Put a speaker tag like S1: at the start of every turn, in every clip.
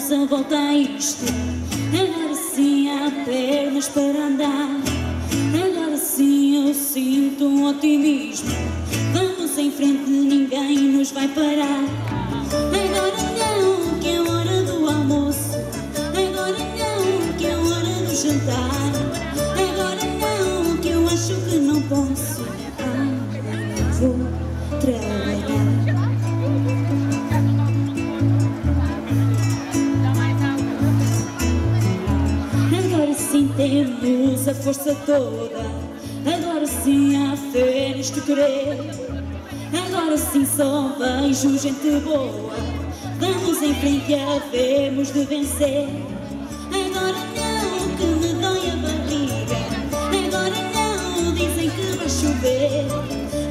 S1: damos a volta a isto. Agora sim há pernas para andar. Agora sim eu sinto um otimismo. Vamos em frente, ninguém nos vai parar. Agora não, que é hora do almoço. Agora não, que é hora do jantar. Agora não, que eu acho que não posso. Vou trabalhar. Agora sim temos a força toda. Agora sim há fé neste querer. Agora sim só vejo gente boa. Vamos em frente e havemos de vencer. Agora não, que me dói a barriga. Agora não, dizem que vai chover.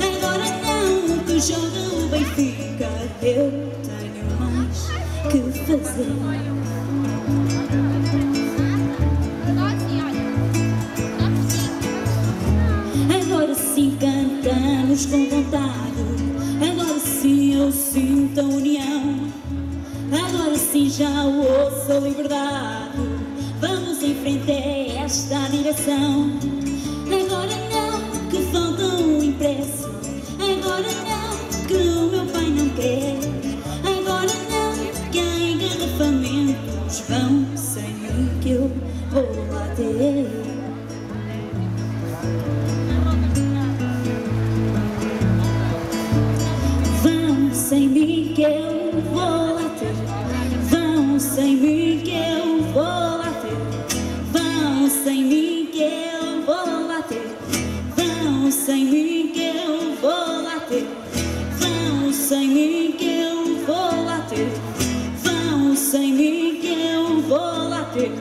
S1: Agora não, que joga o Benfica. Eu tenho mais que fazer. Agora sim cantamos com vontade. Agora sim eu sinto a união. Agora sim já ouço a liberdade. Vamos em frente a esta direção. Agora não, que falta um impresso. Agora não, que o meu pai não quer. Agora não, que há engarrafamentos. Vão sem mim que eu vou lá ter. Sem mim que eu vou lá ter. Vão sem mim que eu vou lá ter. Vão sem mim que eu vou lá ter. Vão sem mim que eu vou lá ter. Vão sem mim que eu vou lá ter. Vão sem mim que eu vou lá ter.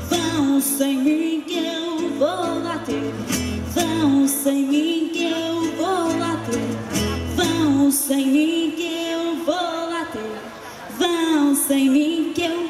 S1: Vão sem mim que eu vou lá ter. Vão sem mim que eu vou lá ter. Vão sem mim que eu vou lá ter. Vão sem mim que eu